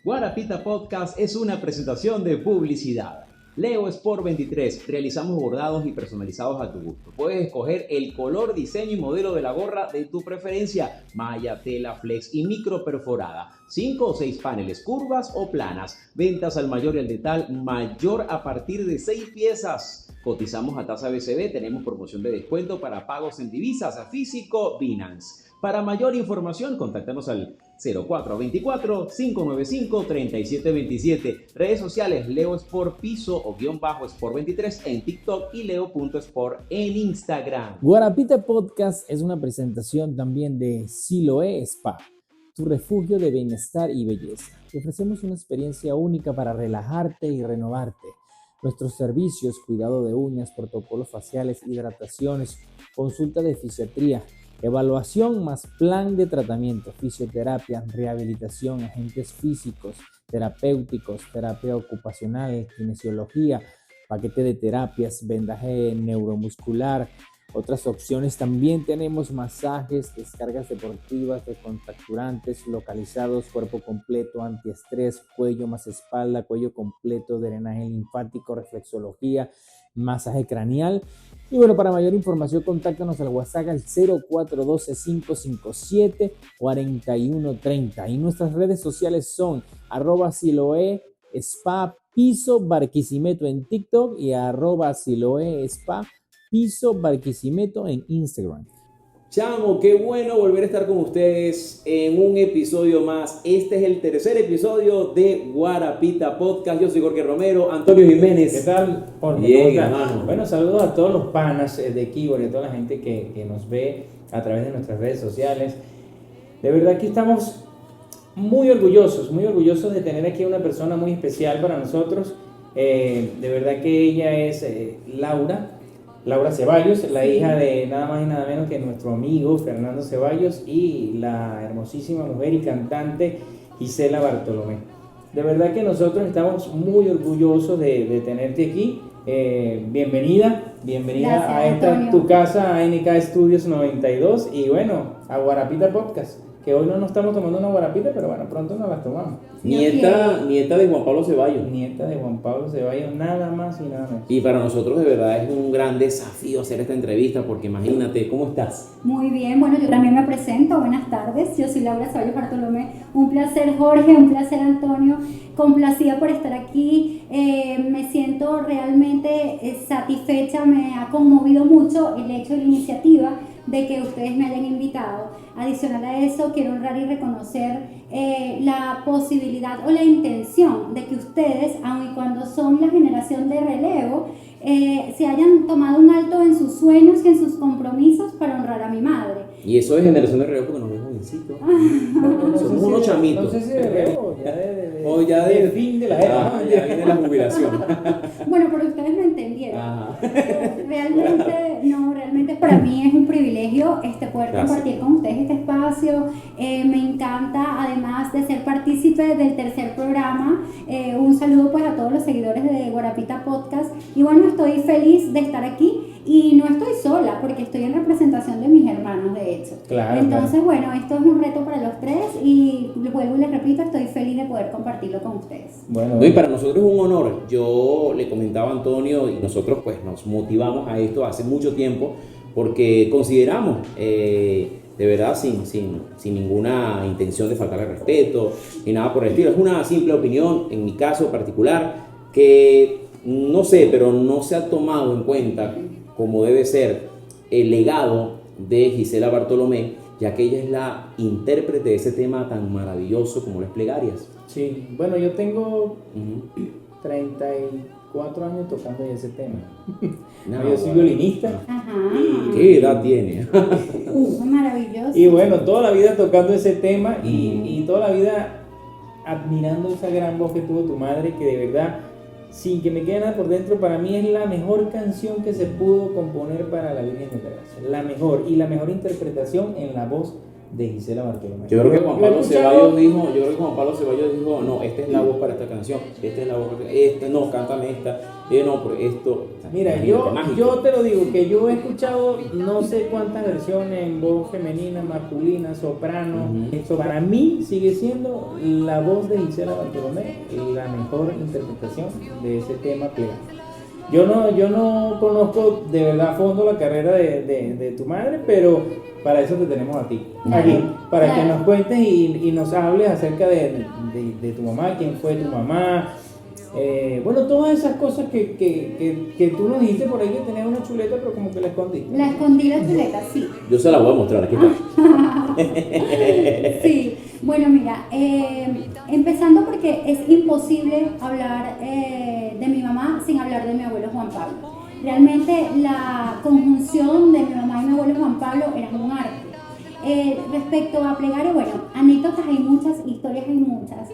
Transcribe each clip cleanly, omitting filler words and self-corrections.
Guarapita Podcast es una presentación de publicidad. Leo Sport 23, realizamos bordados y personalizados a tu gusto. Puedes escoger el color, diseño y modelo de la gorra de tu preferencia. Malla, tela, flex y micro perforada. 5 o 6 paneles, curvas o planas. Ventas al mayor y al detal mayor a partir de 6 piezas. Cotizamos a tasa BCB, tenemos promoción de descuento para pagos en divisas a físico Binance. Para mayor información, contáctanos al 0424-595-3727. Redes sociales, Leo Sport Piso o _Sport 23 en TikTok y Leo.sport en Instagram. Guarapita Podcast es una presentación también de Siloé Spa, tu refugio de bienestar y belleza. Te ofrecemos una experiencia única para relajarte y renovarte. Nuestros servicios, cuidado de uñas, protocolos faciales, hidrataciones, consulta de fisiatría, evaluación más plan de tratamiento, fisioterapia, rehabilitación, agentes físicos, terapéuticos, terapia ocupacional, kinesiología, paquete de terapias, vendaje neuromuscular. Otras opciones también tenemos masajes, descargas deportivas, descontracturantes, localizados, cuerpo completo, antiestrés, cuello más espalda, cuello completo, drenaje linfático, reflexología, masaje craneal. Y bueno, para mayor información, contáctanos al WhatsApp al 0412-557-4130. Y nuestras redes sociales son @Siloé Spa Piso Barquisimeto en TikTok y @Siloé Spa Piso Barquisimeto en Instagram. Chamo, qué bueno volver a estar con ustedes en un episodio más. Este es el tercer episodio de Guarapita Podcast. Yo soy Jorge Romero, Antonio Jiménez. ¿Qué tal, Jorge? Bien, hermano. Bueno, saludos a todos los panas de Keyboard y a toda la gente que nos ve a través de nuestras redes sociales. De verdad que estamos muy orgullosos de tener aquí a una persona muy especial para nosotros. De verdad que ella es Laura Ceballos, la hija de nada más y nada menos que nuestro amigo Fernando Ceballos y la hermosísima mujer y cantante Gisela Bartolomé. De verdad que nosotros estamos muy orgullosos de tenerte aquí. Bienvenida Gracias, a esta Antonio. tu casa, ANK Studios 92 y bueno, a Guarapita Podcast, que hoy no nos estamos tomando una guarapita, pero bueno, pronto nos las tomamos. Nieta de Juan Pablo Ceballos. Nieta de Juan Pablo Ceballos, nada más y nada menos. Y para nosotros de verdad es un gran desafío hacer esta entrevista porque imagínate, ¿cómo estás? Muy bien, bueno, yo también me presento, buenas tardes, yo soy Laura Ceballos Bartolomé, un placer Jorge, un placer Antonio, complacida por estar aquí, me siento realmente satisfecha, me ha conmovido mucho el hecho de la iniciativa de que ustedes me hayan invitado. Adicional a eso, quiero honrar y reconocer la posibilidad o la intención de que ustedes, aun y cuando son la generación de relevo, se hayan tomado un alto en sus sueños y en sus compromisos para honrar a mi madre. Y eso es generación de relevo porque nos ves jovencitos. Somos unos chamitos. No sé si de relevo, O ya de fin de la era. Ah, ya viene la jubilación. Bueno, pero ustedes me entendieron. Ajá. Realmente para mí es un privilegio poder Gracias. compartir con ustedes este espacio. Me encanta, además de ser partícipe del tercer programa, un saludo pues a todos los seguidores de Guarapita Podcast. Y bueno, estoy feliz de estar aquí y no estoy sola porque estoy en representación de mis hermanos, de hecho. Claro, Entonces, bueno, esto es un reto para los tres y vuelvo y les repito, estoy feliz de poder compartirlo con ustedes. Bueno, No, y para nosotros es un honor. Yo le comentaba a Antonio y nosotros pues nos motivamos a esto hace mucho tiempo porque consideramos, de verdad sin ninguna intención de faltarle respeto ni nada por el estilo, es una simple opinión en mi caso particular que no sé, pero no se ha tomado en cuenta como debe ser el legado de Gisela Bartolomé, ya que ella es la intérprete de ese tema tan maravilloso como las plegarias. sí, bueno, yo tengo Ujú. 34 años tocando ese tema. No, Yo soy violinista Ajá. ¿Qué edad tiene? Maravilloso. y bueno, toda la vida tocando ese tema y toda la vida admirando esa gran voz que tuvo tu madre, que de verdad, sin que me quede nada por dentro, para mí es la mejor canción que se pudo componer para la Virgen de la Gracia. La mejor, y la mejor interpretación en la voz de Gisela Bartolomé. Yo creo que Juan Pablo he escuchado- Ceballos dijo, no, esta es la voz para esta canción, esta es la voz para no, cántame esta, no, pero esto. Mira, imagínate, mágico. yo te lo digo, que yo he escuchado no sé cuántas versiones en voz femenina, masculina, soprano. Eso para mí sigue siendo la voz de Gisela Bartolomé la mejor interpretación de ese tema plegado. Yo no conozco de verdad a fondo la carrera de tu madre, pero para eso te tenemos a ti, aquí, para que nos cuentes y nos hables acerca de tu mamá, quién fue tu mamá. Bueno, todas esas cosas que tú nos dijiste por ahí que tenías una chuleta, pero como que la escondiste. La escondí la chuleta, sí. Yo se la voy a mostrar, aquí está. Sí, bueno, mira, empezando porque es imposible hablar de mi mamá sin hablar de mi abuelo Juan Pablo. Realmente la conjunción de mi mamá y mi abuelo Juan Pablo era un arte. Respecto a plegaria, bueno, anécdotas hay muchas, historias hay muchas,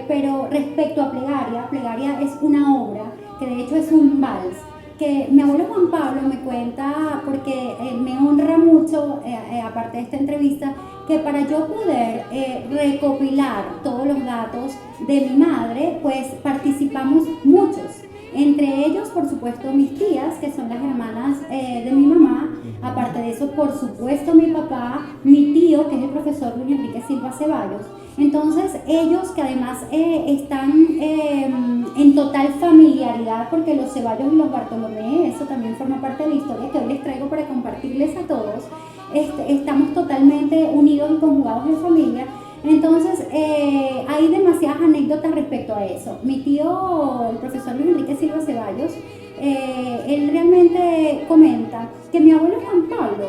pero respecto a plegaria es una obra que de hecho es un vals, que mi abuelo Juan Pablo me cuenta, porque me honra mucho, aparte de esta entrevista, que para yo poder recopilar todos los datos de mi madre, pues participamos muchos. Entre ellos, por supuesto, mis tías, que son las hermanas de mi mamá. Aparte de eso, por supuesto, mi papá, mi tío, que es el profesor Luis Enrique Silva Ceballos. Entonces, ellos que además están en total familiaridad, porque los Ceballos y los Bartolomé, eso también forma parte de la historia que hoy les traigo para compartirles a todos. Estamos totalmente unidos y conjugados en familia. Entonces, hay demasiadas anécdotas respecto a eso. Mi tío, el profesor Luis Enrique Silva Ceballos, él realmente comenta que mi abuelo Juan Pablo,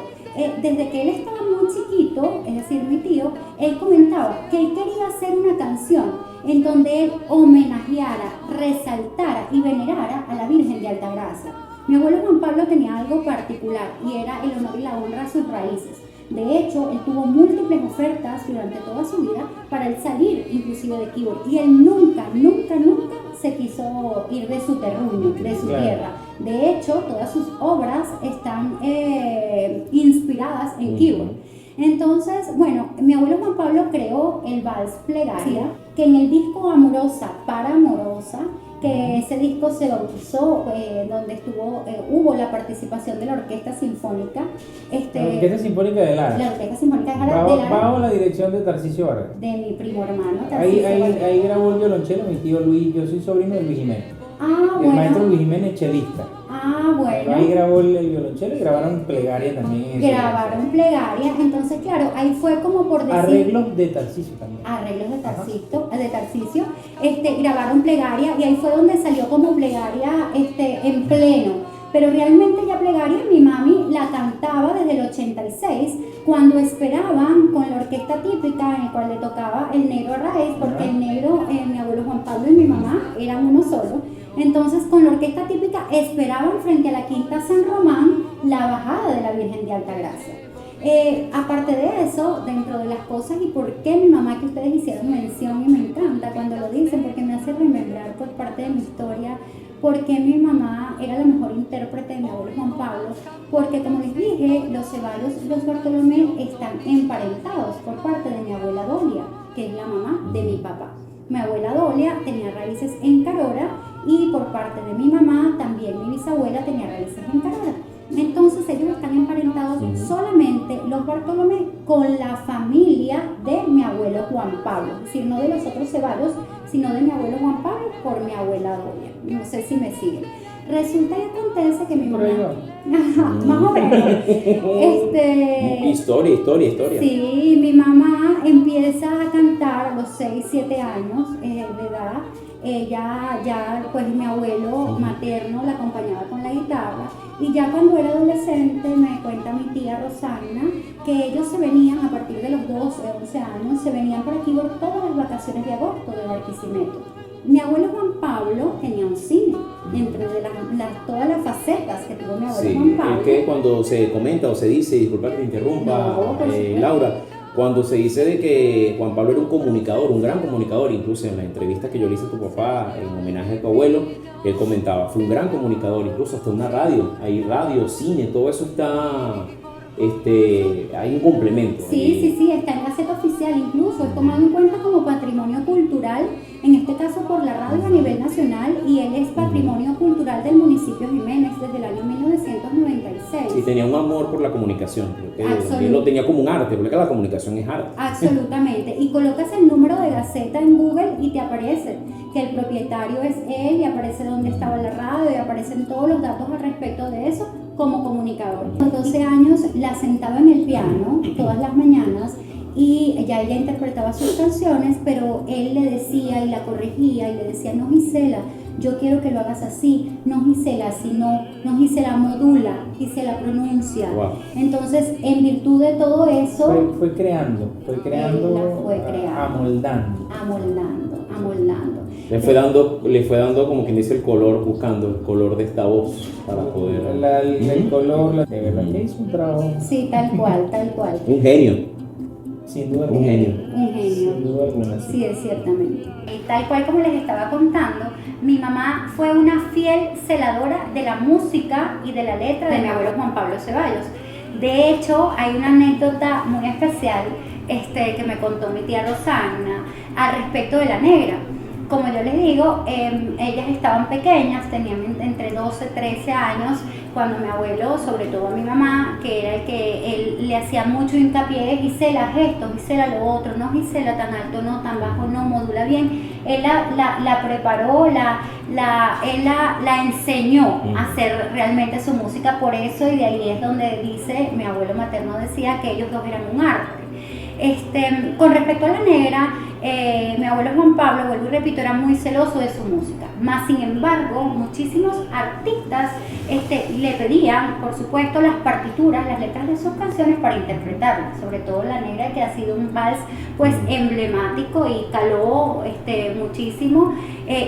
desde que él estaba muy chiquito, es decir, mi tío, él comentaba que él quería hacer una canción en donde él homenajeara, resaltara y venerara a la Virgen de Altagracia. Mi abuelo Juan Pablo tenía algo particular y era el honor y la honra a sus raíces. De hecho, él tuvo múltiples ofertas durante toda su vida para él salir inclusive de Quibor, y él nunca se quiso ir de su terruño, de su tierra. De hecho, todas sus obras están inspiradas en Quibor. Entonces, bueno, mi abuelo Juan Pablo creó el vals Plegaria, que en el disco Amorosa para Amorosa, que ese disco se bautizó, donde hubo la participación de la Orquesta Sinfónica. La Orquesta Sinfónica de Lara. La Orquesta Sinfónica de Lara. Bajo la dirección de Tarcisio Vargas. De mi primo hermano, Tarcisio Ahí grabó el violonchelo mi tío Luis, yo soy sobrino de Luis Jiménez. El maestro Luis Jiménez, chelista. Bueno. Ahí grabó el violonchelo y grabaron Plegaria también. Grabaron Plegaria, entonces claro, ahí fue como por decir... Arreglos de Tarcisio también. Arreglos de Tarcisio, grabaron Plegaria y ahí fue donde salió como Plegaria en pleno. Pero realmente ya Plegaria mi mami la cantaba desde el 86, cuando esperaban con la orquesta típica en la cual le tocaba el negro Arraez, porque el negro, mi abuelo Juan Pablo y mi mamá eran uno solo. Entonces, con la orquesta típica esperaban frente a la Quinta San Román la bajada de la Virgen de Altagracia. Aparte de eso, dentro de las cosas y por qué mi mamá, que ustedes hicieron mención y me encanta cuando lo dicen, porque me hace remembrar por parte de mi historia por qué mi mamá era la mejor intérprete de mi abuelo Juan Pablo, porque como les dije, los Ceballos y los Bartolomé están emparentados por parte de mi abuela Dolia, que es la mamá de mi papá. Mi abuela Dolia tenía raíces en Carora y por parte de mi mamá también mi bisabuela tenía raíces en Carora. Entonces ellos están emparentados solamente los Bartolomé con la familia de mi abuelo Juan Pablo, es decir, no de los otros Ceballos, sino de mi abuelo Juan Pablo por mi abuela Dolia. No sé si me siguen. Resulta y acontece que mi mamá... más o menos. Historia. Sí, mi mamá empieza a cantar a los 6, 7 años de edad. Ella ya, pues mi abuelo materno la acompañaba con la guitarra, y ya cuando era adolescente me cuenta mi tía Rosana que ellos se venían a partir de los 12, 11 años, se venían por aquí por todas las vacaciones de agosto de Barquisimeto. Mi abuelo Juan Pablo tenía un cine, entre todas las facetas que tuvo mi abuelo Juan Pablo. Es que cuando se comenta o se dice, disculpa que te interrumpa, Laura, cuando se dice de que Juan Pablo era un comunicador, un gran comunicador, incluso en la entrevista que yo le hice a tu papá en homenaje a tu abuelo, él comentaba, fue un gran comunicador, incluso hasta una radio, hay radio, cine, todo eso está hay un complemento. Sí, está en Gaceta Oficial, incluso es tomado en cuenta como patrimonio cultural, en este caso por la radio a nivel nacional, y él es patrimonio cultural del municipio Jiménez desde el año 1996. Sí, tenía un amor por la comunicación, Absolutamente. él lo tenía como un arte, porque la comunicación es arte. Absolutamente, y colocas el número de Gaceta en Google y te aparece que el propietario es él, y aparece dónde estaba la radio, y aparecen todos los datos al respecto de eso como comunicador. A los 12 años la sentaba en el piano todas las mañanas y ya ella interpretaba sus canciones, pero él le decía y la corregía y le decía: no, Gisela, yo quiero que lo hagas así, no, Gisela, así no, Gisela, modula, Gisela, pronuncia. Wow. Entonces, en virtud de todo eso, Fue creando, amoldando. amoldando. Le fue dando como quien dice el color, buscando el color de esta voz para poder. El color, de verdad que hizo un trabajo. Sí, tal cual. Un genio. Sin duda Un alguna. genio. Un genio. Sin duda alguna, sí. Sí, es ciertamente. Y tal cual como les estaba contando, mi mamá fue una fiel celadora de la música y de la letra de mi abuelo Juan Pablo Ceballos. De hecho, hay una anécdota muy especial que me contó mi tía Rosana al respecto de La Negra. Como yo les digo, ellas estaban pequeñas, tenían entre 12 y 13 años, cuando mi abuelo, sobre todo a mi mamá, que era el que él le hacía mucho hincapié: Gisela, esto, Gisela, lo otro, no, Gisela, tan alto, no, tan bajo, no, modula bien. Él la preparó, él la enseñó a hacer realmente su música, por eso, y de ahí es donde dice, mi abuelo materno decía que ellos dos eran un arte. Con respecto a La Negra, mi abuelo Juan Pablo, vuelvo y repito, era muy celoso de su música. Más sin embargo, muchísimos artistas le pedían, por supuesto, las partituras, las letras de sus canciones para interpretarlas. Sobre todo La Negra, que ha sido un vals pues emblemático y caló muchísimo,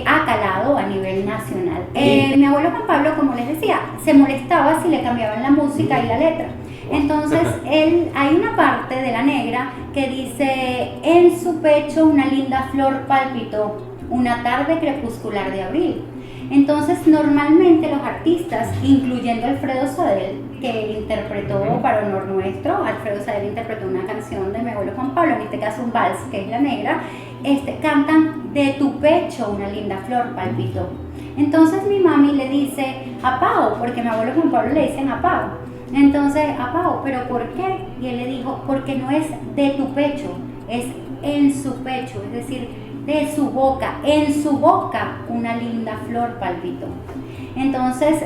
ha calado a nivel nacional. Mi abuelo Juan Pablo, como les decía, se molestaba si le cambiaban la música y la letra. Entonces, hay una parte de La Negra que dice: en su pecho una linda flor palpitó, una tarde crepuscular de abril. Entonces, normalmente los artistas, incluyendo Alfredo Sadel, que interpretó para honor nuestro, Alfredo Sadel interpretó una canción de mi abuelo Juan Pablo, en este caso un vals, que es La Negra, cantan: de tu pecho una linda flor palpitó. Entonces mi mami le dice a Pau, porque mi abuelo Juan Pablo le dicen a Pau. Entonces, a Pau, ¿pero por qué? Y él le dijo: porque no es de tu pecho, es en su pecho, es decir, de su boca. En su boca una linda flor palpitó. Entonces,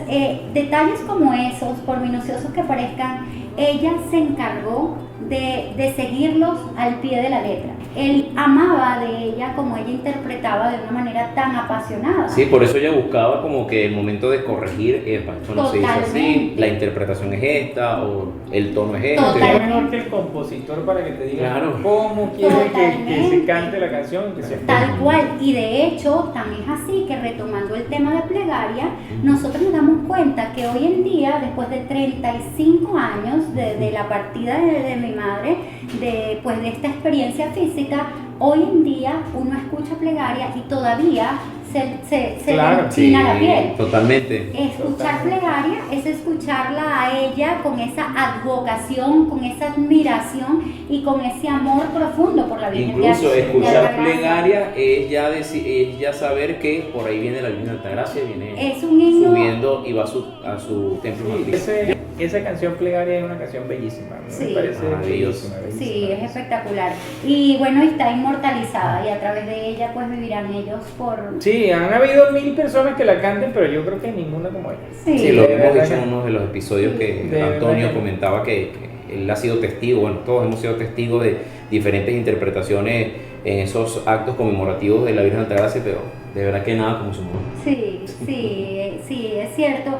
detalles como esos, por minuciosos que parezcan, ella se encargó de seguirlos al pie de la letra. Él amaba de ella como ella interpretaba de una manera tan apasionada. Sí, por eso ella buscaba como que el momento de corregir: esto no se dice así, la interpretación es esta, o el tono es este. Es mejor que el compositor para que te diga cómo quiere que se cante la canción. Que Tal cual, y de hecho, también es así que, retomando el tema de plegaria, nosotros nos damos cuenta que hoy en día, después de 35 años de la partida de mi madre, de esta experiencia física, hoy en día uno escucha plegaria y todavía se le enchina la piel. Totalmente. Escuchar plegaria es escucharla a ella con esa advocación, con esa admiración y con ese amor profundo por la Virgen. Incluso escuchar plegaria es ya saber que por ahí viene la Virgen de Altagracia, viene es un himno, subiendo y va a su templo matriz. Esa canción plegaria es una canción bellísima, sí, me parece maravillosa. Sí, es espectacular. Y bueno, está inmortalizada, y a través de ella pues vivirán ellos por... Sí, han habido 1000 personas que la canten, pero yo creo que ninguna como ella. Sí, lo hemos dicho en uno de los episodios que Antonio comentaba que él ha sido testigo, bueno, todos hemos sido testigos de diferentes interpretaciones en esos actos conmemorativos de la Virgen de Altagracia, pero de verdad que nada como su mamá. Sí, es cierto.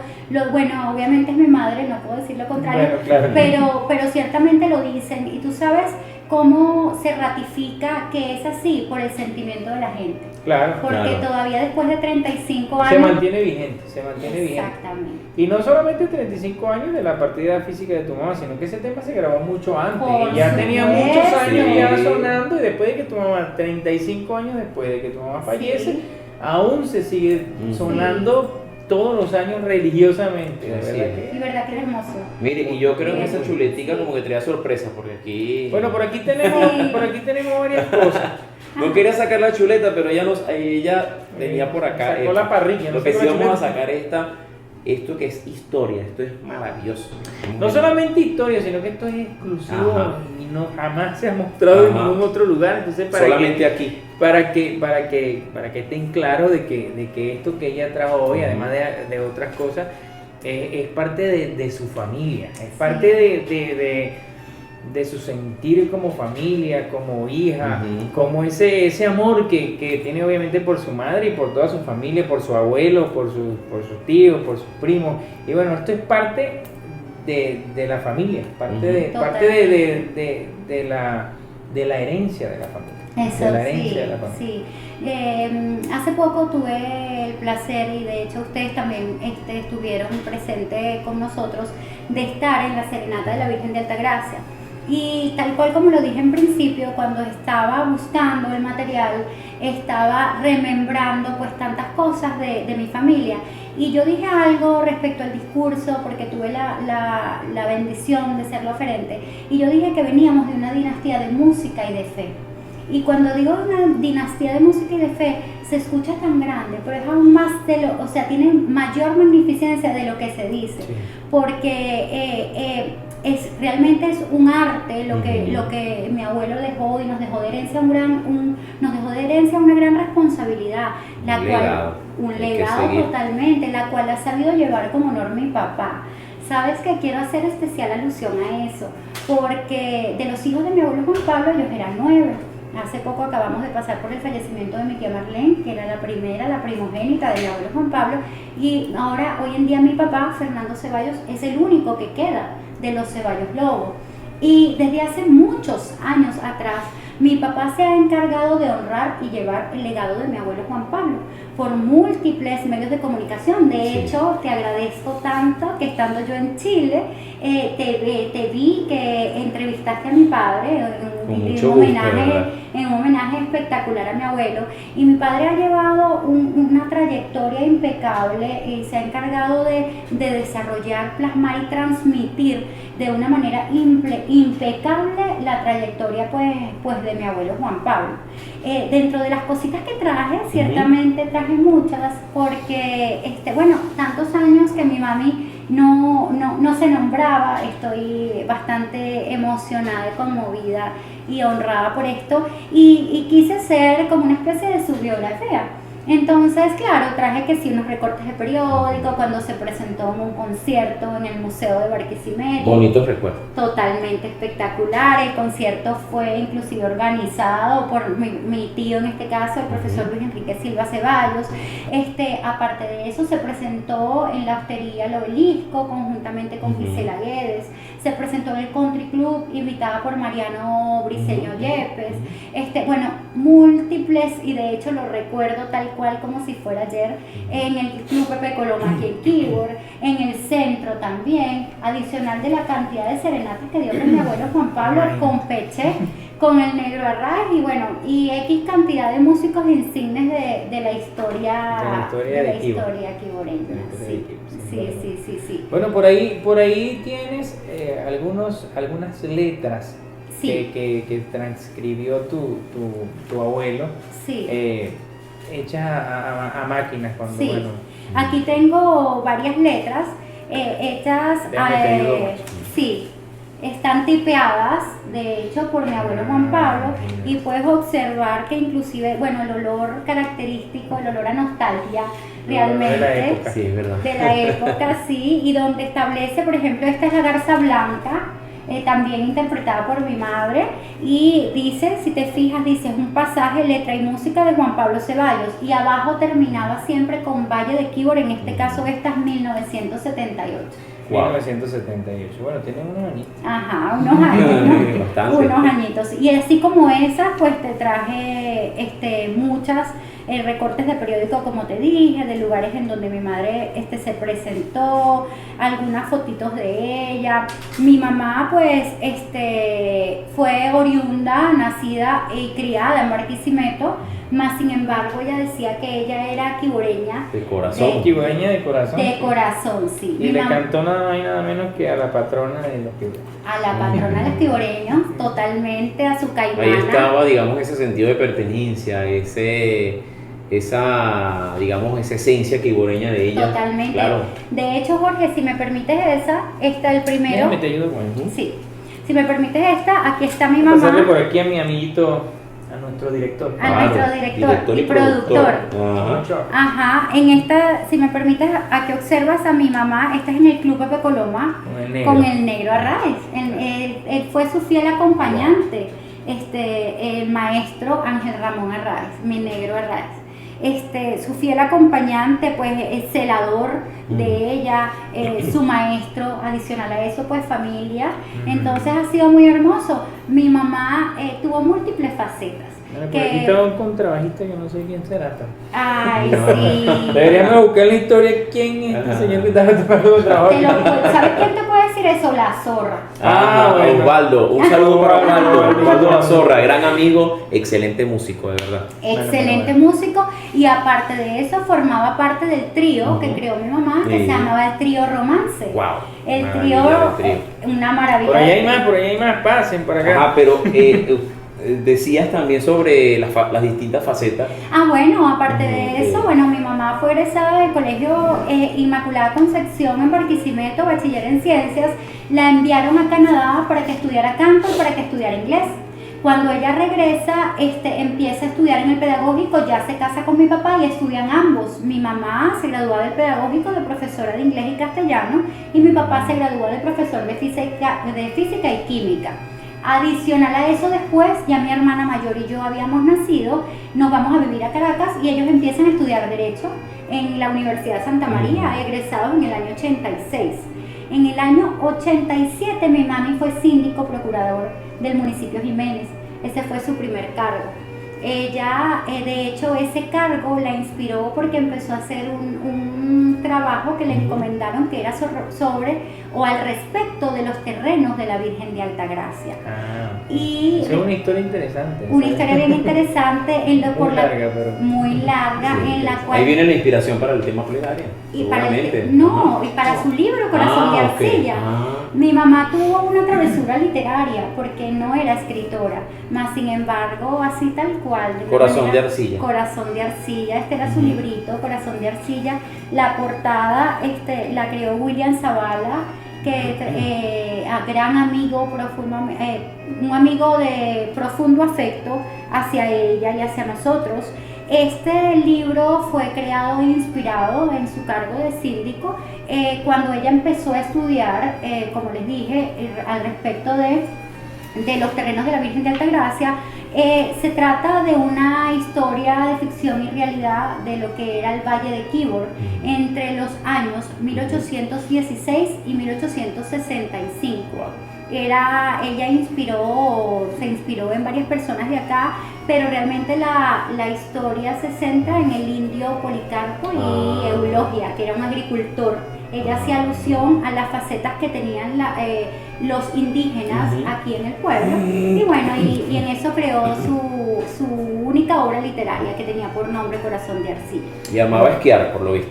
Bueno, obviamente es mi madre, no puedo decir lo contrario, bueno, claro. pero ciertamente lo dicen, y tú sabes cómo se ratifica que es así por el sentimiento de la gente. Claro. Porque todavía después de 35 años... Se mantiene vigente, Exactamente. Y no solamente 35 años de la partida física de tu mamá, sino que ese tema se grabó mucho antes. Por Y ya tenía muchos años sí. ya sonando, y después de que tu mamá, 35 años después de que tu mamá fallece, aún se sigue sonando todos los años religiosamente, de Así verdad es. que... Y verdad que es hermoso. Mire, y yo creo que esa chuletica como que traía sorpresa, porque aquí... Bueno, por aquí tenemos varias cosas. No quería sacar la chuleta, pero ella tenía por acá. Sacó la parrilla, Lo no que sacó sí la vamos a chuleta. sacar esto que es historia, esto es maravilloso. No solamente historia, sino que esto es exclusivo Ajá. y no jamás se ha mostrado en Ajá. ningún otro lugar. Entonces, Solamente aquí. para que estén claros de que esto que ella trajo hoy, además de otras cosas, es parte de su familia, es parte de su sentir como familia, como hija, Ujú. como ese amor que tiene obviamente por su madre y por toda su familia, por su abuelo, por sus tíos, por sus primos. Y bueno, esto es parte de la familia, parte Ujú. de la herencia de la familia. Eso de la sí, herencia de la familia. sí. Hace poco tuve el placer, y de hecho ustedes también estuvieron presentes con nosotros, de estar en la Serenata de la Virgen de Altagracia. Y tal cual como lo dije en principio, cuando estaba buscando el material, estaba remembrando pues tantas cosas de mi familia. Y yo dije algo respecto al discurso, porque tuve la bendición de ser la oferente, y yo dije que veníamos de una dinastía de música y de fe. Y cuando digo una dinastía de música y de fe, se escucha tan grande, pero es aún más o sea, tiene mayor magnificencia de lo que se dice, Sí. porque realmente es un arte lo Ujú. que mi abuelo dejó, y nos dejó de herencia nos dejó de herencia una gran responsabilidad, la Un cual legado un que hay que legado seguir. totalmente, la cual ha sabido llevar como honor mi papá. Sabes que quiero hacer especial alusión a eso, porque de los hijos de mi abuelo Juan Pablo, ellos eran 9. Hace poco acabamos de pasar por el fallecimiento de mi tía Marlene, que era la primogénita de mi abuelo Juan Pablo, y ahora, hoy en día, mi papá, Fernando Ceballos, es el único que queda de los Ceballos Lobo. Y desde hace muchos años atrás, mi papá se ha encargado de honrar y llevar el legado de mi abuelo Juan Pablo por múltiples medios de comunicación. De Sí. hecho, te agradezco tanto que estando yo en Chile, te vi que entrevistaste a mi padre Con mucho gusto, de verdad. en un homenaje espectacular a mi abuelo. Y mi padre ha llevado una trayectoria impecable y se ha encargado de desarrollar, plasmar y transmitir de una manera impecable la trayectoria pues de mi abuelo Juan Pablo. Dentro de las cositas que traje, ciertamente traje muchas, porque bueno, tantos años que mi mami no se nombraba. Estoy bastante emocionada y conmovida y honrada por esto, y quise ser como una especie de su biografía. Entonces, claro, traje que sí unos recortes de periódico cuando se presentó en un concierto en el Museo de Barquisimeto. Bonitos recuerdos. Totalmente espectacular. El concierto fue inclusive organizado por mi tío, en este caso el profesor Luis Enrique Silva Ceballos. Aparte de eso, se presentó en la hostería El Obelisco conjuntamente con Gisela Guedes. Se presentó en el Country Club, invitada por Mariano Briceño Yepes. Bueno, múltiples, y de hecho lo recuerdo tal cual como si fuera ayer, en el Club Pepe Coloma aquí en Kibor, en el centro también, adicional de la cantidad de serenatas que dio con mi abuelo Juan Pablo, con Peche, con el Negro Arraiz, y bueno, y X cantidad de músicos insignes de la historia kiboreña. Sí. Bueno, por ahí tienes algunas letras Sí. que transcribió tu abuelo, Sí. hechas a máquinas cuando Sí. bueno. Aquí tengo varias letras hechas, Déjame te ayudo más. sí, están tipeadas, de hecho, por mi abuelo Juan Pablo, y puedes observar que inclusive, bueno, el olor característico, el olor a nostalgia, realmente, De la época. Sí, es verdad. de la época, sí, y donde establece, por ejemplo, esta es la garza blanca, también interpretada por mi madre, y dice, si te fijas, dice, es un pasaje, letra y música de Juan Pablo Ceballos, y abajo terminaba siempre con Valle de Quíbor, en este caso estas 1978. 1978. Bueno, tienen unos añitos. Ajá, unos años, Bastante. unos añitos. Y así como esas, pues te traje muchas recortes de periódico, como te dije, de lugares en donde mi madre se presentó, algunas fotitos de ella. Mi mamá, pues, fue oriunda, nacida y criada en Barquisimeto, más sin embargo ella decía que ella era quiboreña. De corazón. Quiboreña de corazón. De corazón, sí. Y le cantó nada más y nada menos que a la patrona de los quiboreños. A la patrona de los quiboreños, totalmente, a su caimana. Ahí estaba, digamos, ese sentido de pertenencia, esa esencia quiboreña de ella. Totalmente. Claro. De hecho, Jorge, si me permites esa, está el primero. Déjame te ayudo con eso. Sí. Si me permites esta, aquí está mi Pasarle por mamá. aquí a mi amiguito, a nuestro director. A nuestro director y productor. Ajá. Ajá, en esta, si me permites, aquí observas a mi mamá, esta es en el Club Pepe Coloma, Con el negro. con el negro Arraez. Él fue su fiel acompañante, el maestro Ángel Ramón Arraez, mi negro Arraez. Su fiel acompañante, pues, el celador de ella, su maestro, adicional a eso, pues, familia. Entonces ha sido muy hermoso. Mi mamá tuvo múltiples facetas. Por aquí está un contrabajista que no sé quién será. Ay, sí. Deberíamos buscar la historia quién es este señor que estaba tocando contrabajo. ¿Sabes quién te puede decir eso? La Zorra. Bueno. Osvaldo, un saludo para Osvaldo, Osvaldo. Osvaldo La Zorra, gran amigo, excelente músico, de verdad. Excelente Bueno. músico, y aparte de eso formaba parte del trío que creó mi mamá, que Sí. se llamaba el Trío Romance. Wow. El maravilla trío, del trío. una maravilla. Por ahí de hay más, trío. por ahí hay más. Pasen por acá. Ajá, pero decías también sobre las distintas facetas. Bueno, aparte Ok. de eso, bueno, mi mamá fue egresada del Colegio Inmaculada Concepción en Barquisimeto, bachiller en ciencias. La enviaron a Canadá para que estudiara canto y para que estudiara inglés. Cuando ella regresa, empieza a estudiar en el pedagógico, ya se casa con mi papá y estudian ambos. Mi mamá se gradúa del pedagógico de profesora de inglés y castellano, y mi papá se gradúa de profesor de física y química. Adicional a eso, después ya mi hermana mayor y yo habíamos nacido, nos vamos a vivir a Caracas y ellos empiezan a estudiar Derecho en la Universidad de Santa María, egresados en el año 86. En el año 87 mi mami fue síndico procurador del municipio Jiménez. Ese fue su primer cargo. Ella, de hecho, ese cargo la inspiró porque empezó a hacer un trabajo que le encomendaron, que era sobre o al respecto de los terrenos de la Virgen de Altagracia. Y Esa es una historia interesante. una ¿sabes? historia bien interesante, Muy larga, pero... muy larga, Sí. en la cual... Ahí viene la inspiración para el tema plenaria. y para seguramente. y para su libro Corazón de ok. Arcilla. Mi mamá tuvo una travesura literaria porque no era escritora, mas sin embargo, así tal cual. De una Corazón manera- de Arcilla. Corazón de Arcilla, este era su librito, Corazón de Arcilla. La portada la creó William Zavala, que gran amigo, un amigo de profundo afecto hacia ella y hacia nosotros. Este libro fue creado e inspirado en su cargo de síndico cuando ella empezó a estudiar, como les dije, al respecto de los terrenos de la Virgen de Altagracia. Se trata de una historia de ficción y realidad de lo que era el Valle de Quíbor entre los años 1816 y 1865. Ella se inspiró en varias personas de acá, pero realmente la historia se centra en el indio Policarpo y Eulogia, que era un agricultor. Ella hacía alusión a las facetas que tenían los indígenas aquí en el pueblo, y bueno, y en eso creó su única obra literaria, que tenía por nombre Corazón de Arcilla. Y amaba esquiar, por lo visto.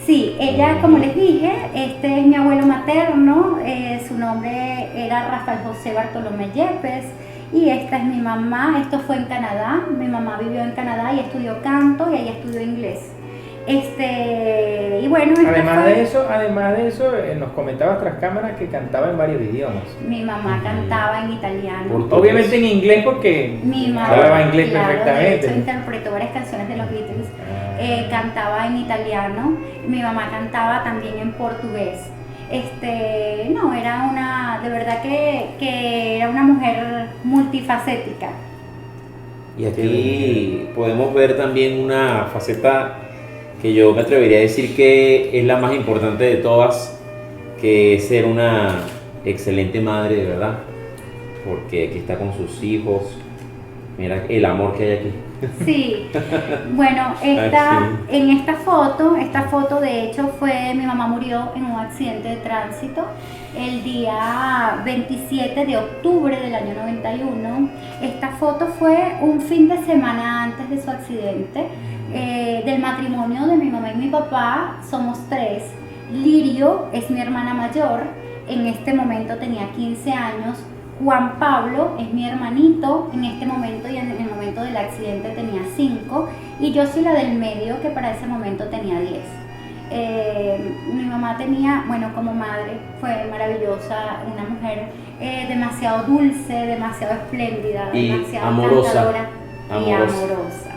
Sí, ella, como les dije, este es mi abuelo materno, su nombre era Rafael José Bartolomé Yepes, y esta es mi mamá. Esto fue en Canadá. Mi mamá vivió en Canadá y estudió canto, y ella estudió inglés. Y bueno, Además de eso, nos comentaba tras cámaras que cantaba en varios idiomas. mi mamá cantaba en italiano. Portugués. Obviamente en inglés porque Mi mamá hablaba inglés claro, perfectamente. de hecho, interpretó varias canciones de los Beatles. Cantaba en italiano. Mi mamá cantaba también en portugués. No, de verdad que era una mujer multifacética. Y aquí podemos ver también una faceta que yo me atrevería a decir que es la más importante de todas, que es ser una excelente madre, de verdad, porque aquí está con sus hijos. Mira el amor que hay aquí. Sí, bueno, en esta foto de hecho fue, mi mamá murió en un accidente de tránsito el día 27 de octubre del año 91. Esta foto fue un fin de semana antes de su accidente, del matrimonio de mi mamá y mi papá. Somos tres. Lirio es mi hermana mayor, en este momento tenía 15 años. Juan Pablo es mi hermanito en este momento y en el momento del accidente tenía 5, y yo soy la del medio, que para ese momento tenía 10. Mi mamá tenía, bueno, como madre fue maravillosa, una mujer demasiado dulce, demasiado espléndida, y demasiado amorosa, encantadora y amorosa. amorosa.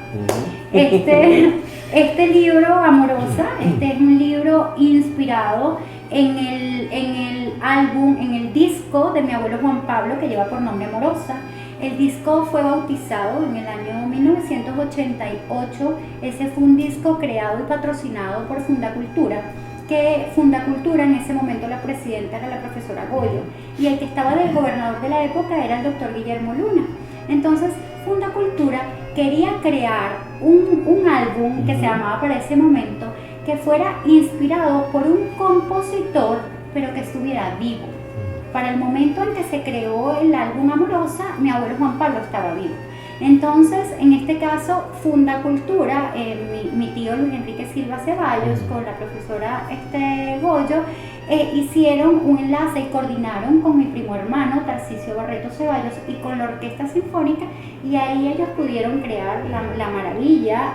Este libro, Amorosa, es un libro inspirado en el álbum, en el disco de mi abuelo Juan Pablo, que lleva por nombre Amorosa. El disco fue bautizado en el año 1988. Ese fue un disco creado y patrocinado por Fundacultura, que Fundacultura, en ese momento la presidenta era la profesora Goyo, y el que estaba del gobernador de la época era el doctor Guillermo Luna. Entonces Fundacultura quería crear un álbum que se llamaba para ese momento, que fuera inspirado por un compositor, pero que estuviera vivo. Para el momento en que se creó el álbum Amorosa, mi abuelo Juan Pablo estaba vivo. Entonces, en este caso, Fundacultura, mi tío Luis Enrique Silva Ceballos con la profesora Goyo, hicieron un enlace y coordinaron con mi primo hermano Tarcisio Barreto Ceballos y con la Orquesta Sinfónica, y ahí ellos pudieron crear la maravilla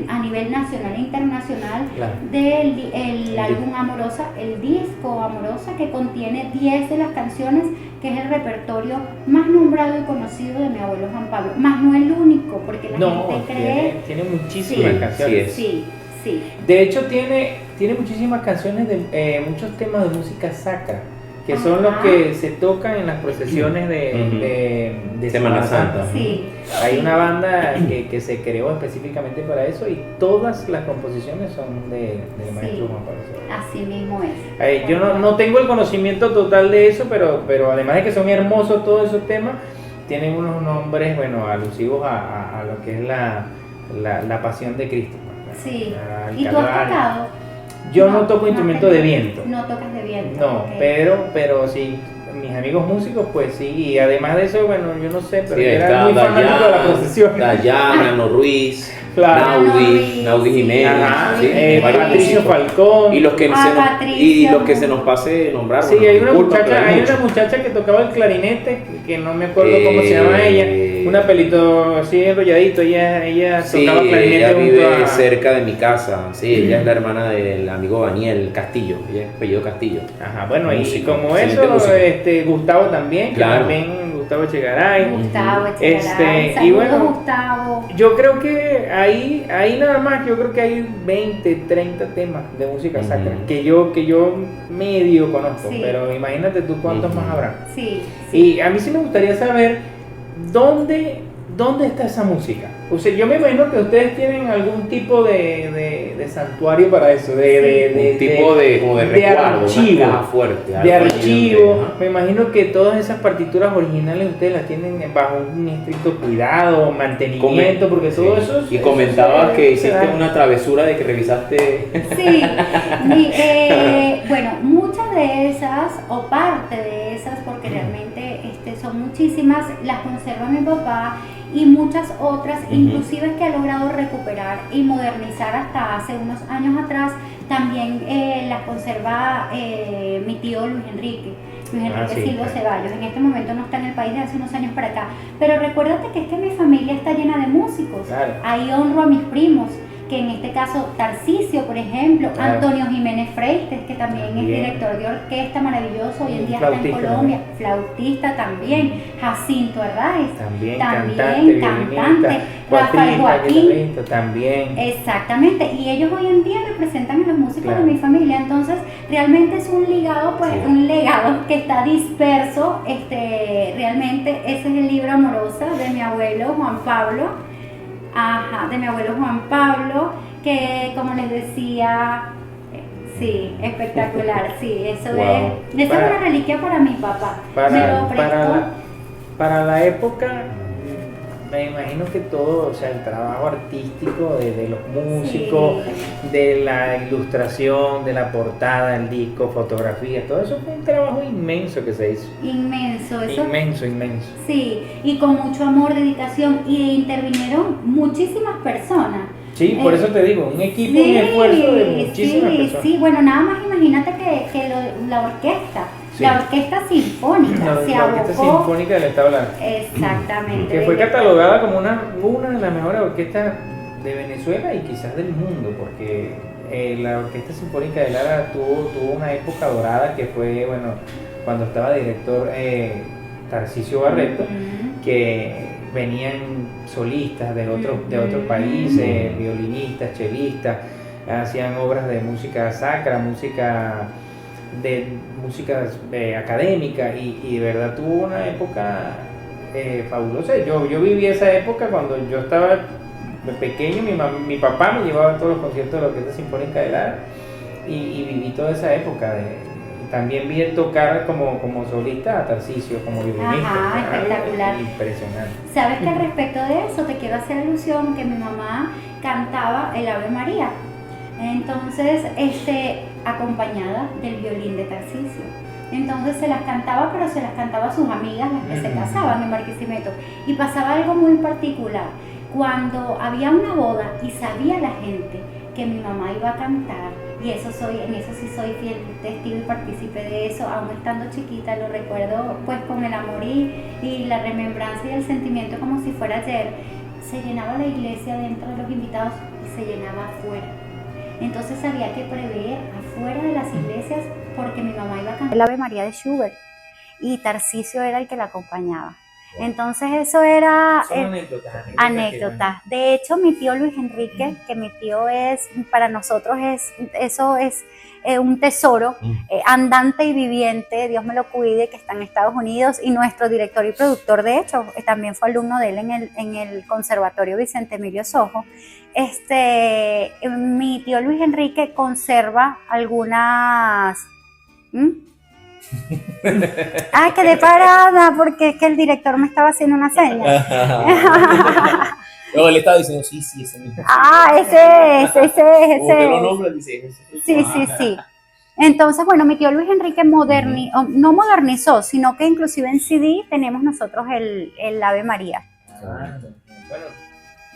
a nivel nacional e internacional, claro, del álbum Amorosa, el disco Amorosa, que contiene 10 de las canciones, que es el repertorio más nombrado y conocido de mi abuelo Juan Pablo, más no el único, porque la gente cree... Tiene muchísimas canciones. Sí. De hecho tiene muchísimas canciones de muchos temas de música sacra, que son los que se tocan en las procesiones de Semana Santa. Sí. Hay una banda que se creó específicamente para eso, y todas las composiciones son del maestro Juan Pablo. Así mismo es. Yo no tengo el conocimiento total de eso, pero además de que son hermosos todos esos temas, tienen unos nombres, bueno, alusivos a lo que es la pasión de Cristo. Sí. ¿Y tú has tocado? Yo no toco instrumento de viento. No tocas de viento. No, okay. pero sí, mis amigos músicos, pues sí, y además de eso, bueno, yo no sé, pero sí, era muy fanático de la procesión. Dayana, Nano Ruiz, claro. Naudi Jiménez, sí, Patricio Falcón, y los que se nos pase nombrar. Sí, hay una muchacha que tocaba el clarinete, que no me acuerdo cómo se llama ella, un apelito así enrolladito, ella tocaba clarinete. Ella vive cerca de mi casa, sí, ella es la hermana del amigo Daniel Castillo, ella es apellido Castillo. Ajá, bueno, y como eso, Gustavo también, claro, que también Gustavo Echegaray. Y bueno, Gustavo. Yo creo que ahí nada más, yo creo que hay 20, 30 temas de música sacra que yo medio conozco, pero imagínate tú cuántos más habrá. Sí. Y a mí sí me gustaría saber dónde está esa música. O sea, yo me imagino que ustedes tienen algún tipo de santuario para eso, de archivo, fuerte, de archivo. Me imagino que todas esas partituras originales ustedes las tienen bajo un estricto cuidado, mantenimiento, porque todo eso. Y comentabas que hiciste una travesura de que revisaste. Sí, bueno, muchas de esas, o parte de esas, porque realmente son muchísimas, las conserva mi papá, y muchas otras, inclusive que ha logrado recuperar y modernizar hasta hace unos años atrás, también las conserva mi tío Luis Enrique Silva Ceballos. En este momento no está en el país de hace unos años para acá, pero recuérdate que es que mi familia está llena de músicos. Claro. Ahí honro a mis primos, que en este caso Tarcisio, por ejemplo, claro, Antonio Jiménez Freites, que también es director de orquesta maravilloso, hoy en día está en Colombia, flautista también, Jacinto Arraiz, también cantante, Rafael Joaquín, también. Exactamente, y ellos hoy en día representan a los músicos de mi familia, entonces realmente es un legado, un legado que está disperso, realmente ese es el libro Amorosa de mi abuelo Juan Pablo. De mi abuelo Juan Pablo, que como les decía, sí, espectacular, sí, eso es una reliquia para mi papá. Me lo prestó. Para la época, me imagino que todo, o sea, el trabajo artístico de los músicos, de la ilustración, de la portada del disco, fotografías, todo eso fue un trabajo inmenso que se hizo. Inmenso, eso. Inmenso, inmenso. Sí, y con mucho amor, dedicación, y intervinieron muchísimas personas. Sí, por eso te digo, un equipo, un esfuerzo de muchísimas personas. Sí, bueno, nada más imagínate que la orquesta. Sí. La orquesta sinfónica la orquesta sinfónica del Estado Lara. Exactamente. Que fue catalogada como una de las mejores orquestas de Venezuela y quizás del mundo, porque la Orquesta Sinfónica de Lara tuvo una época dorada que fue, bueno, cuando estaba director Tarcisio Barreto, que venían solistas de otros países, violinistas, chelistas, hacían obras de música sacra, música académica, y de verdad tuvo una época fabulosa. Yo viví esa época cuando yo estaba pequeño. Mi papá me llevaba a todos los conciertos de la Orquesta Sinfónica de Lara y viví toda esa época. También vi tocar como solista a Tarcisio, como violinista. Ajá, espectacular. Impresionante. Sabes que al respecto de eso te quiero hacer alusión que mi mamá cantaba el Ave María. Entonces, acompañada del violín de Tarcisio. Entonces se las cantaba, pero se las cantaba a sus amigas, las que se casaban en Barquisimeto. Y pasaba algo muy particular. Cuando había una boda y sabía la gente que mi mamá iba a cantar, y en eso sí soy fiel testigo y partícipe de eso, aún estando chiquita, lo recuerdo pues con el amor y la remembranza y el sentimiento como si fuera ayer. Se llenaba la iglesia dentro de los invitados y se llenaba afuera. Entonces había que prever afuera de las iglesias porque mi mamá iba a cantar el Ave María de Schubert y Tarcisio era el que la acompañaba. Entonces eso era anécdotas. De hecho, mi tío Luis Enrique, que mi tío para nosotros eso es un tesoro andante y viviente, Dios me lo cuide, que está en Estados Unidos, y nuestro director y productor, de hecho, también fue alumno de él en el Conservatorio Vicente Emilio Sojo. Mi tío Luis Enrique conserva algunas... quedé parada porque es que el director me estaba haciendo una seña. No, le estaba diciendo, sí, ese mismo. Ese. Usted lo nombra, dice ese. Sí. Entonces, bueno, mi tío Luis Enrique no modernizó, sino que inclusive en CD tenemos nosotros el Ave María. Bueno,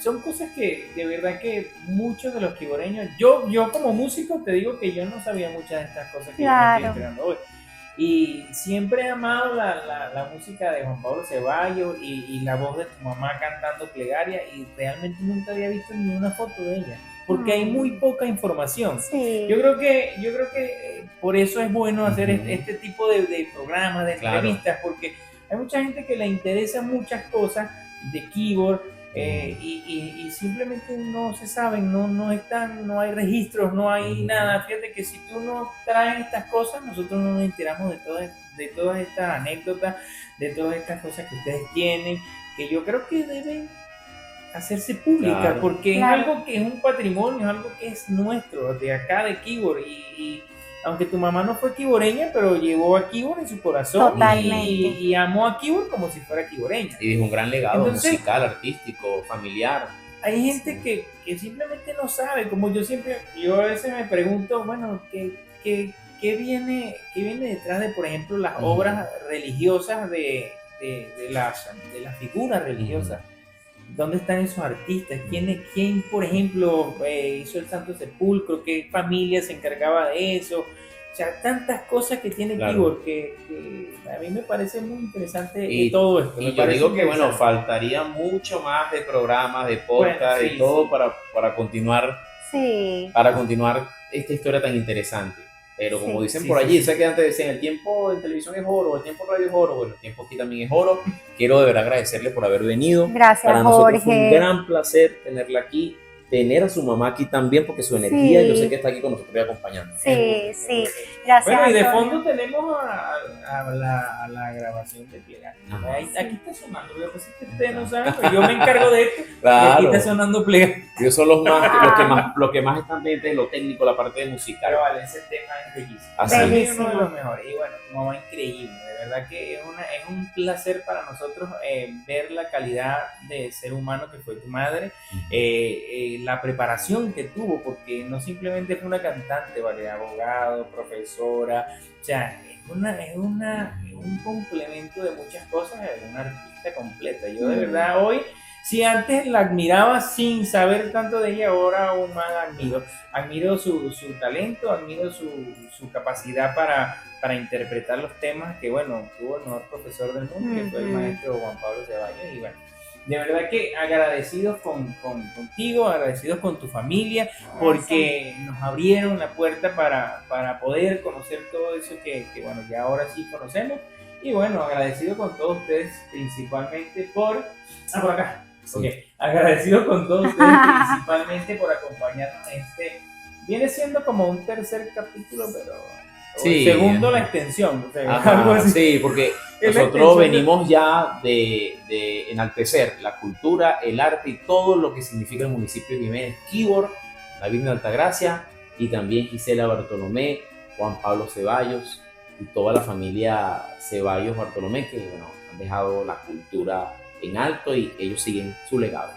son cosas que de verdad que muchos de los quiboreños, yo como músico te digo que yo no sabía muchas de estas cosas que yo me estoy enterando hoy. Y siempre he amado la música de Juan Pablo Ceballos y la voz de tu mamá cantando plegaria, y realmente nunca había visto ni una foto de ella, porque hay muy poca información. Sí. Yo creo que por eso es bueno hacer este tipo de programas, de entrevistas, porque hay mucha gente que le interesa muchas cosas de keyboard, y simplemente no se saben, no están, no hay registros, no hay nada. Fíjate que si tú no traes estas cosas, nosotros no nos enteramos de todas estas anécdotas, de todas estas cosas que ustedes tienen, que yo creo que deben hacerse públicas, porque es algo que es un patrimonio, es algo que es nuestro, de acá de Keyboard, y aunque tu mamá no fue quiboreña, pero llevó a Keyboard en su corazón y amó a Keyboard como si fuera quiboreña. Y dejó un gran legado musical, artístico, familiar. Hay gente que simplemente no sabe, como yo a veces me pregunto, bueno, ¿qué viene detrás de, por ejemplo, las obras religiosas de las figuras religiosas? ¿Dónde están esos artistas? ¿Quién por ejemplo, hizo el Santo Sepulcro? ¿Qué familia se encargaba de eso? O sea, tantas cosas que tiene Keyboard que a mí me parece muy interesante todo esto. Y yo digo que, bueno, faltaría mucho más de programas, de podcast y todo para continuar esta historia tan interesante. Pero como dicen por allí, sé que antes decían, el tiempo en televisión es oro, el tiempo en radio es oro, bueno, el tiempo aquí también es oro. Quiero de verdad agradecerle por haber venido. Gracias, para nosotros Jorge. Fue un gran placer tenerla aquí, tener a su mamá aquí también, porque su energía, yo sé que está aquí con nosotros y acompañando. Sí, gracias. Bueno, y de Antonio. fondo tenemos a la grabación de plegaria. Aquí está sonando, lo que pasa es que ustedes no saben, pero yo me encargo de esto. Claro. Y aquí está sonando plegaria. Ellos son los que más están pendientes de lo técnico, la parte de musical. Pero vale, ese tema es bellísimo. Así Para mí es. es uno de los mejores. Y bueno, tu mamá increíble, de De verdad que es un placer para nosotros ver la calidad de ser humano que fue tu madre, la preparación que tuvo, porque no simplemente fue una cantante, ¿vale? Abogado, profesora, o sea, es un complemento de muchas cosas, es una artista completa. Yo de verdad hoy, si antes la admiraba sin saber tanto de ella, ahora aún más la admiro. Admiro su talento, admiro su capacidad para interpretar los temas que, bueno, tuvo el mejor profesor del mundo, que fue el maestro Juan Pablo Ceballos. Y bueno, de verdad que agradecidos contigo, agradecidos con tu familia, porque nos abrieron la puerta para poder conocer todo eso que, bueno, ya ahora sí conocemos. Y bueno, agradecido con todos ustedes, principalmente por acá. Sí. Okay. Agradecido con todos ustedes principalmente por acompañarnos en viene siendo como un tercer capítulo, pero Sí, segundo la extensión, o sea, Ajá, algo así. sí, porque Es la nosotros extensión venimos ya de enaltecer la cultura, el arte y todo lo que significa el municipio de Jiménez, Quíbor, la Virgen de Altagracia, y también Gisela Bartolomé, Juan Pablo Ceballos y toda la familia Ceballos Bartolomé, que bueno, han dejado la cultura en alto y ellos siguen su legado.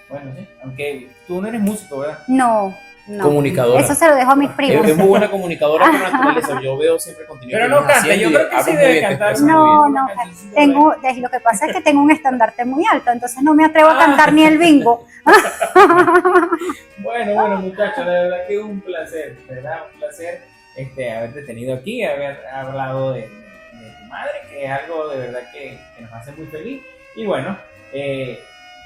Bueno, sí, aunque tú no eres músico, ¿verdad? No. Comunicadora. Eso se lo dejo a mis primos. Es muy buena comunicadora por naturaleza. Yo veo siempre contenido. Pero que no vienes canta, haciendo yo y creo que hablas sí muy debe bien, te cantar. expresas muy No, bien. lo que pasa es que tengo un estandarte muy alto, entonces no me atrevo a cantar ni el bingo. Bueno, muchachos, de verdad que es un placer, ¿verdad? Un placer haberte tenido aquí, haber hablado de tu madre, que es algo de verdad que nos hace muy feliz. Y bueno,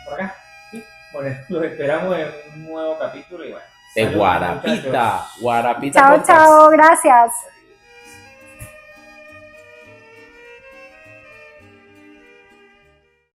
por acá, sí, bueno, los esperamos en un nuevo capítulo y bueno. De saludos, Guarapita, muchachos. Guarapita Chao, Podcast. chao, gracias.